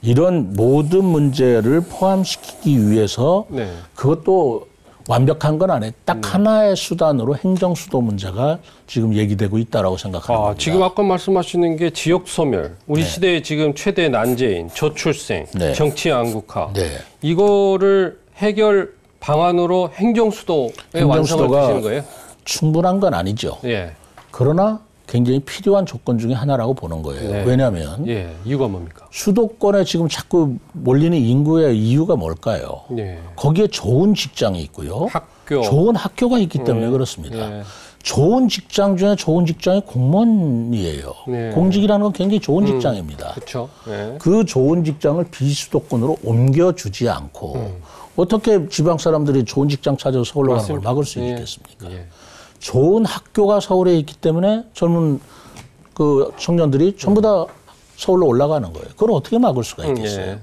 이런 모든 문제를 포함시키기 위해서 그것도 완벽한 건 아니에요. 딱 하나의 수단으로 행정수도 문제가 지금 얘기되고 있다라고 생각합니다. 지금 아까 말씀하시는 게 지역 소멸, 우리 시대의 지금 최대 난제인 저출생, 정치 양극화, 이거를 해결 방안으로 행정수도의 완성을 두시는 거예요? 충분한 건 아니죠. 그러나 굉장히 필요한 조건 중에 하나라고 보는 거예요. 왜냐하면 이유가 뭡니까? 수도권에 지금 자꾸 몰리는 인구의 이유가 뭘까요? 거기에 좋은 직장이 있고요. 좋은 학교가 있기 때문에 그렇습니다. 좋은 직장 중에 좋은 직장이 공무원이에요. 공직이라는 건 굉장히 좋은 직장입니다. 그 좋은 직장을 비수도권으로 옮겨주지 않고 어떻게 지방 사람들이 좋은 직장 찾아서 서울로 가는 걸 막을 수 있겠습니까? 좋은 학교가 서울에 있기 때문에 젊은 그 청년들이 전부 다 서울로 올라가는 거예요. 그걸 어떻게 막을 수가 있겠어요?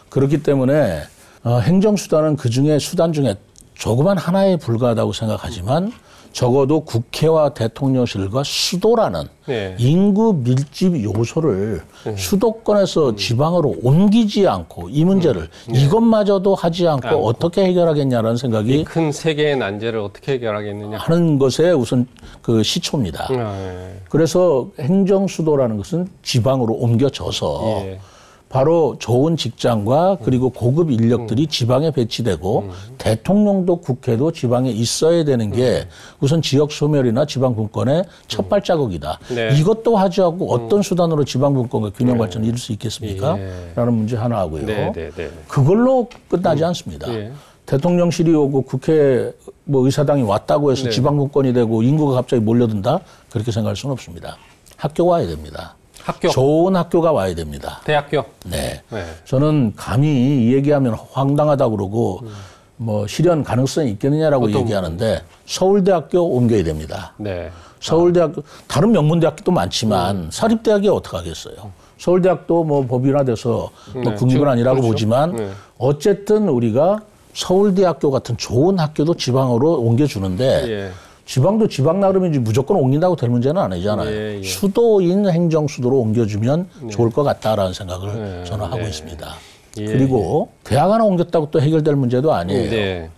그렇기 때문에 행정수단은 그중에 수단 중에 조그만 하나에 불과하다고 생각하지만 적어도 국회와 대통령실과 수도라는 네. 인구 밀집 요소를 수도권에서 지방으로 옮기지 않고 이 문제를 이것마저도 하지 않고 어떻게 해결하겠냐라는 생각이 이 큰 세계의 난제를 어떻게 해결하겠느냐 하는 것에 우선 그 시초입니다. 네. 그래서 행정수도라는 것은 지방으로 옮겨져서 예. 바로 좋은 직장과 그리고 고급 인력들이 지방에 배치되고 대통령도 국회도 지방에 있어야 되는 게 우선 지역 소멸이나 지방 분권의 첫 발자국이다. 네. 이것도 하지 않고 어떤 수단으로 지방 분권과 균형 발전을 이룰 수 있겠습니까? 예. 라는 문제 하나 하고요. 네, 네, 네. 그걸로 끝나지 않습니다. 예. 대통령실이 오고 국회 뭐 의사당이 왔다고 해서 네. 지방 분권이 되고 인구가 갑자기 몰려든다? 그렇게 생각할 수는 없습니다. 학교가 와야 됩니다. 학교. 좋은 학교가 와야 됩니다. 대학교. 네. 네. 저는 감히 이 얘기하면 황당하다 그러고 뭐 실현 가능성이 있겠느냐라고 얘기하는데 서울대학교 옮겨야 됩니다. 네. 서울대학교 다른 명문대학교도 많지만 사립대학이 어떻게 하겠어요? 서울대학도 뭐 법인화돼서 뭐 국립은 아니라고 그렇죠. 보지만 네. 어쨌든 우리가 서울대학교 같은 좋은 학교도 지방으로 옮겨주는데 예. 지방도 지방 나름이지 무조건 옮긴다고 될 문제는 아니잖아요. 예, 예. 수도인 행정수도로 옮겨주면 좋을 것 같다라는 생각을 저는 하고 있습니다. 예, 그리고 대학 하나 옮겼다고 또 해결될 문제도 아니에요. 네.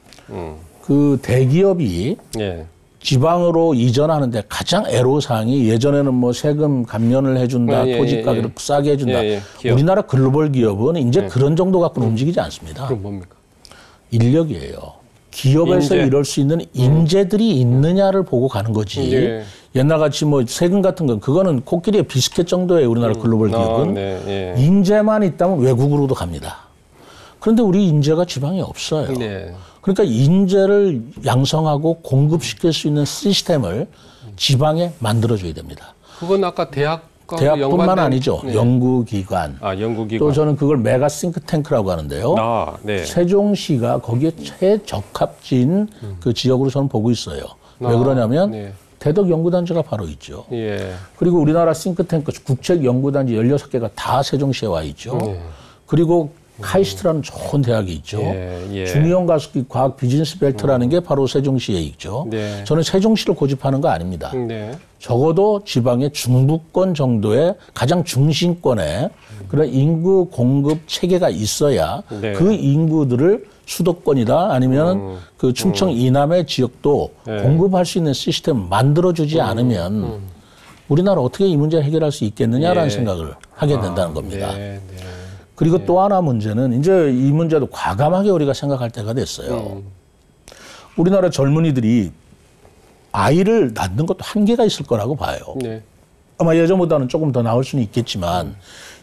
그 대기업이 예. 지방으로 이전하는데 가장 애로사항이 예전에는 뭐 세금 감면을 해준다, 예, 토지 예, 가격을 싸게 해준다. 기업. 우리나라 글로벌 기업은 이제 그런 정도 갖고는 움직이지 않습니다. 그럼 뭡니까? 인력이에요. 기업에서 인재. 이럴 수 있는 인재들이 있느냐를 보고 가는 거지. 예. 옛날같이 뭐 세금 같은 건 그거는 코끼리의 비스켓 정도예요. 우리나라 글로벌 기업은. 네. 인재만 있다면 외국으로도 갑니다. 그런데 우리 인재가 지방에 없어요. 네. 그러니까 인재를 양성하고 공급시킬 수 있는 시스템을 지방에 만들어줘야 됩니다. 그건 아까 대학뿐만 아니죠. 네. 연구기관. 연구기관. 또 저는 그걸 메가 싱크탱크라고 하는데요. 네. 세종시가 거기에 최적합진 그 지역으로 저는 보고 있어요. 왜 그러냐면 네. 대덕연구단지가 바로 있죠. 예. 그리고 우리나라 싱크탱크 국책연구단지 16개가 다 세종시에 와 있죠. 그리고 카이스트라는 좋은 대학이 있죠. 예. 중의원 가속기 과학 비즈니스 벨트라는 게 바로 세종시에 있죠. 네. 저는 세종시를 고집하는 거 아닙니다. 네. 적어도 지방의 중부권 정도의 가장 중심권에 그런 인구 공급 체계가 있어야 네. 그 인구들을 수도권이다 아니면 그 충청 이남의 지역도 네. 공급할 수 있는 시스템을 만들어주지 않으면 우리나라 어떻게 이 문제를 해결할 수 있겠느냐라는 생각을 하게 된다는 겁니다. 네. 그리고 또 하나 문제는 이제 이 문제도 과감하게 우리가 생각할 때가 됐어요. 우리나라 젊은이들이 아이를 낳는 것도 한계가 있을 거라고 봐요. 네. 아마 예전보다는 조금 더 나올 수는 있겠지만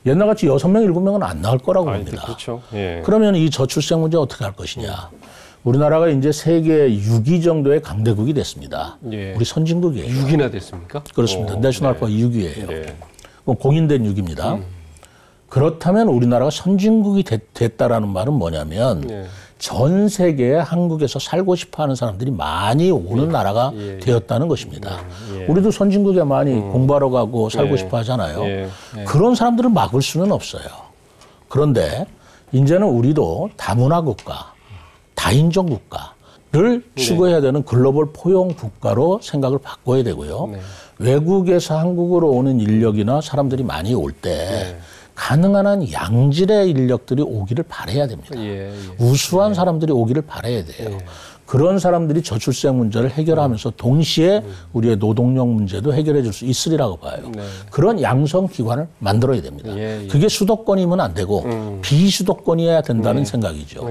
옛날같이 6명, 7명은 안 나올 거라고 봅니다. 그렇죠. 예. 그러면 이 저출생 문제 어떻게 할 것이냐. 우리나라가 이제 세계 6위 정도의 강대국이 됐습니다. 예. 우리 선진국이에요. 6이나 됐습니까? 그렇습니다. 내셔널 파크 6위예요. 네. 공인된 6위입니다. 그렇다면 우리나라가 선진국이 됐다라는 말은 뭐냐면 전 세계에 한국에서 살고 싶어하는 사람들이 많이 오는 나라가 되었다는 것입니다. 우리도 선진국에 많이 공부하러 가고 살고 싶어 하잖아요. 그런 사람들을 막을 수는 없어요. 그런데 이제는 우리도 다문화 국가, 다인종 국가를 추구해야 되는 글로벌 포용 국가로 생각을 바꿔야 되고요. 외국에서 한국으로 오는 인력이나 사람들이 많이 올 때 가능한 한 양질의 인력들이 오기를 바라야 됩니다. 우수한 사람들이 오기를 바라야 돼요. 그런 사람들이 저출생 문제를 해결하면서 동시에 우리의 노동력 문제도 해결해 줄 수 있으리라고 봐요. 그런 양성 기관을 만들어야 됩니다. 그게 수도권이면 안 되고 비수도권이어야 된다는 생각이죠.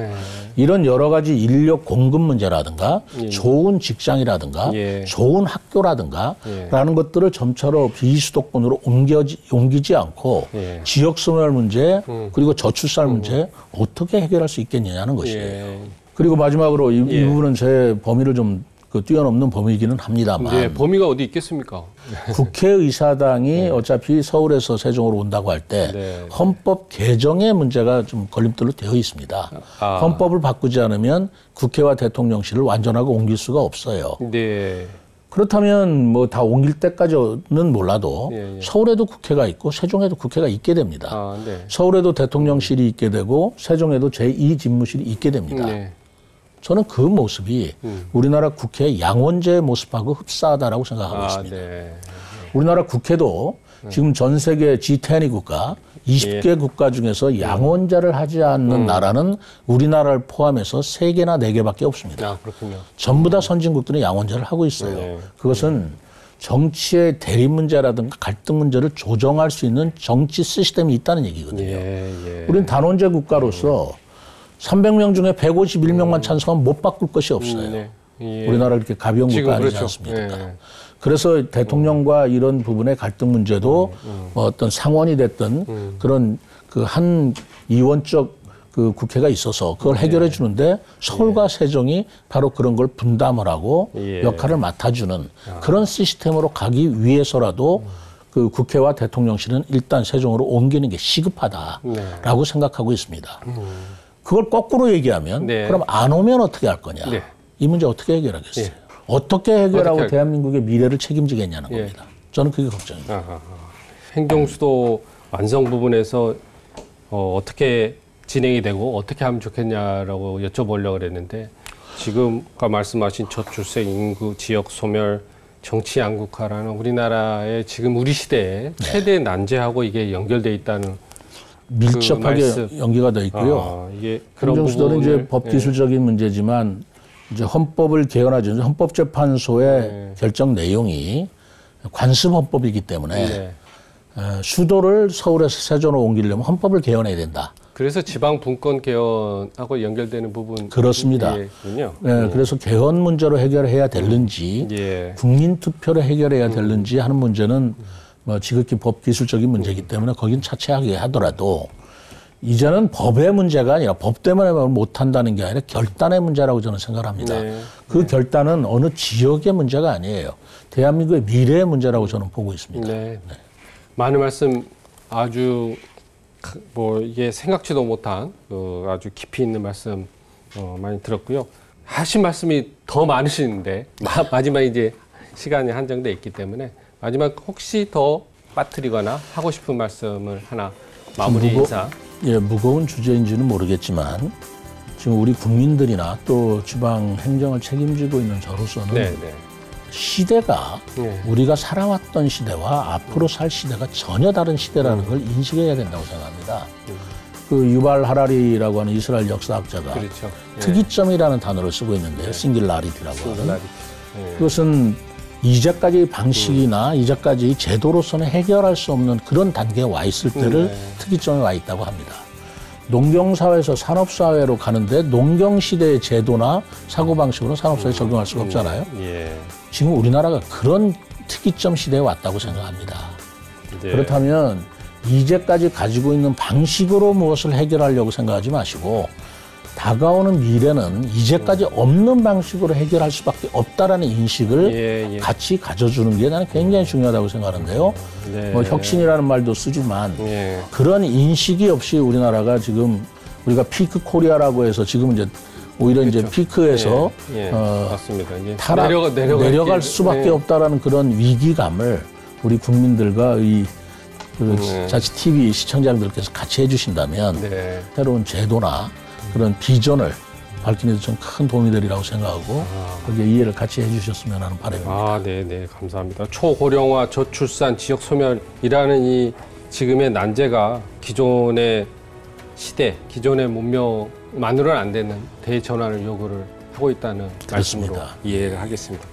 이런 여러 가지 인력 공급 문제라든가 좋은 직장이라든가 좋은 학교라든가 라는 것들을 점차로 비수도권으로 옮기지 않고 지역 소멸 문제 그리고 저출산 문제 어떻게 해결할 수 있겠느냐는 것이에요. 그리고 마지막으로 이 부분은 제 범위를 좀 뛰어넘는 범위이기는 합니다만 범위가 어디 있겠습니까? 국회의사당이 어차피 서울에서 세종으로 온다고 할 때 헌법 개정의 문제가 좀 걸림돌로 되어 있습니다. 헌법을 바꾸지 않으면 국회와 대통령실을 완전하게 옮길 수가 없어요. 그렇다면 뭐 다 옮길 때까지는 몰라도 서울에도 국회가 있고 세종에도 국회가 있게 됩니다. 서울에도 대통령실이 있게 되고 세종에도 제2집무실이 있게 됩니다. 저는 그 모습이 우리나라 국회의 양원제의 모습하고 흡사하다라고 생각하고 있습니다. 네. 우리나라 국회도 지금 전 세계 G20 국가 20개 국가 중에서 양원제를 하지 않는 나라는 우리나라를 포함해서 3개나 4개밖에 없습니다. 아, 그렇군요. 전부 다 선진국들은 양원제를 하고 있어요. 그것은 정치의 대립 문제라든가 갈등 문제를 조정할 수 있는 정치 시스템이 있다는 얘기거든요. 우리는 단원제 국가로서 300명 중에 151명만 찬성하면 못 바꿀 것이 없어요. 우리나라 이렇게 가벼운 국가 아니지 않습니까? 그래서 대통령과 이런 부분의 갈등 문제도 뭐 어떤 상원이 됐든 그런 그 한 이원적 그 국회가 있어서 그걸 해결해 주는데 서울과 세종이 바로 그런 걸 분담을 하고 역할을 맡아주는 그런 시스템으로 가기 위해서라도 그 국회와 대통령실은 일단 세종으로 옮기는 게 시급하다라고 생각하고 있습니다. 그걸 거꾸로 얘기하면 그럼 안 오면 어떻게 할 거냐. 이 문제 어떻게 해결하겠어요. 어떻게 해결하고 대한민국의 미래를 책임지겠냐는 겁니다. 저는 그게 걱정입니다. 행정수도 완성 부분에서 어떻게 진행이 되고 어떻게 하면 좋겠냐라고 여쭤보려고 그랬는데 지금 아까 말씀하신 저출생 인구 지역 소멸 정치 양극화라는 우리나라의 지금 우리 시대의 최대 난제하고 이게 연결돼 있다는 밀접하게 연계가 돼 있고요. 이게 그런 행정수도는 이제 법 기술적인 문제지만 이제 헌법을 개헌하죠. 헌법재판소의 결정 내용이 관습 헌법이기 때문에 수도를 서울에서 세종으로 옮기려면 헌법을 개헌해야 된다. 그래서 지방 분권 개헌하고 연결되는 부분 그렇습니다. 그래서 개헌 문제로 해결해야 되는지 국민 투표로 해결해야 되는지 하는 문제는 뭐 지극히 법 기술적인 문제이기 때문에 거긴 차치하게 하더라도 이제는 법의 문제가 아니라 법 때문에 못한다는 게 아니라 결단의 문제라고 저는 생각을 합니다. 그 결단은 어느 지역의 문제가 아니에요. 대한민국의 미래의 문제라고 저는 보고 있습니다. 많은 말씀 아주 뭐 이게 생각지도 못한 아주 깊이 있는 말씀 많이 들었고요. 하신 말씀이 더 많으시는데 마지막 이제 시간이 한정돼 있기 때문에 마지막 혹시 더 빠뜨리거나 하고 싶은 말씀을 하나 마무리 인사. 무거운 주제인지는 모르겠지만 지금 우리 국민들이나 또 지방 행정을 책임지고 있는 저로서는 시대가 우리가 살아왔던 시대와 앞으로 살 시대가 전혀 다른 시대라는 걸 인식해야 된다고 생각합니다. 그 유발 하라리라고 하는 이스라엘 역사학자가 특이점이라는 단어를 쓰고 있는데요. 싱귤라리티라고 하는. 그것은 이제까지 방식이나 이제까지 제도로서는 해결할 수 없는 그런 단계에 와 있을 때를 특이점에 와 있다고 합니다. 농경사회에서 산업사회로 가는데 농경시대의 제도나 사고방식으로 산업사회에 적용할 수가 없잖아요. 지금 우리나라가 그런 특이점 시대에 왔다고 생각합니다. 그렇다면 이제까지 가지고 있는 방식으로 무엇을 해결하려고 생각하지 마시고 다가오는 미래는 이제까지 없는 방식으로 해결할 수밖에 없다라는 인식을 같이 가져주는 게 나는 굉장히 중요하다고 생각하는데요. 뭐 혁신이라는 말도 쓰지만 그런 인식이 없이 우리나라가 지금 우리가 피크 코리아라고 해서 지금 이제 오히려 이제 피크에서 맞습니다. 내려갈 수밖에 없다라는 그런 위기감을 우리 국민들과 자칫 TV 시청자들께서 같이 해주신다면 새로운 제도나 그런 비전을 밝히는 데 좀 큰 도움이 되리라고 생각하고 거기에 이해를 같이 해주셨으면 하는 바람입니다. 네, 감사합니다. 초고령화, 저출산, 지역 소멸이라는 이 지금의 난제가 기존의 시대, 기존의 문명만으로는 안 되는 대전환을 요구를 하고 있다는 말씀으로 이해를 하겠습니다.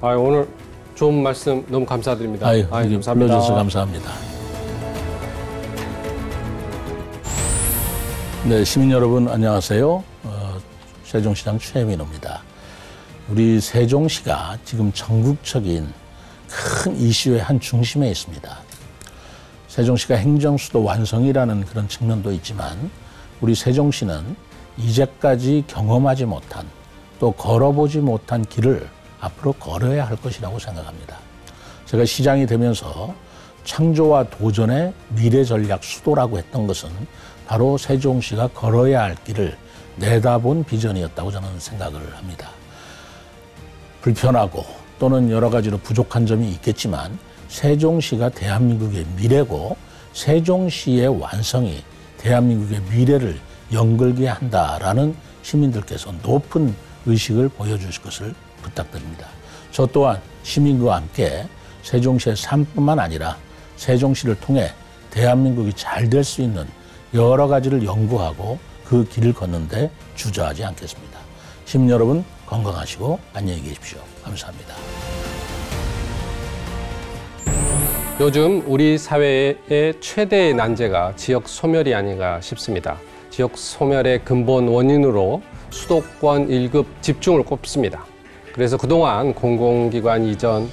오늘 좋은 말씀 너무 감사드립니다. 감사합니다. 불러주셔서 감사합니다. 네, 시민 여러분 안녕하세요. 세종시장 최민호입니다. 우리 세종시가 지금 전국적인 큰 이슈의 한 중심에 있습니다. 세종시가 행정수도 완성이라는 그런 측면도 있지만 우리 세종시는 이제까지 경험하지 못한 또 걸어보지 못한 길을 앞으로 걸어야 할 것이라고 생각합니다. 제가 시장이 되면서 창조와 도전의 미래 전략 수도라고 했던 것은 바로 세종시가 걸어야 할 길을 내다본 비전이었다고 저는 생각을 합니다. 불편하고 또는 여러 가지로 부족한 점이 있겠지만 세종시가 대한민국의 미래고 세종시의 완성이 대한민국의 미래를 연결게 한다라는 시민들께서 높은 의식을 보여주실 것을 부탁드립니다. 저 또한 시민과 함께 세종시의 삶뿐만 아니라 세종시를 통해 대한민국이 잘 될 수 있는 여러 가지를 연구하고 그 길을 걷는데 주저하지 않겠습니다. 시민 여러분 건강하시고 안녕히 계십시오. 감사합니다. 요즘 우리 사회의 최대의 난제가 지역 소멸이 아닌가 싶습니다. 지역 소멸의 근본 원인으로 수도권 1급 집중을 꼽습니다. 그래서 그동안 공공기관 이전,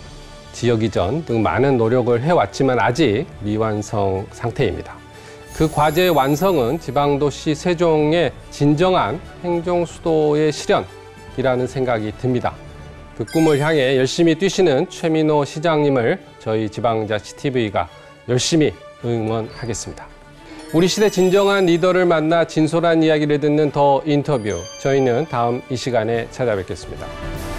지역 이전 등 많은 노력을 해왔지만 아직 미완성 상태입니다. 그 과제의 완성은 지방도시 세종의 진정한 행정수도의 실현이라는 생각이 듭니다. 그 꿈을 향해 열심히 뛰시는 최민호 시장님을 저희 지방자치TV가 열심히 응원하겠습니다. 우리 시대 진정한 리더를 만나 진솔한 이야기를 듣는 더 인터뷰. 저희는 다음 이 시간에 찾아뵙겠습니다.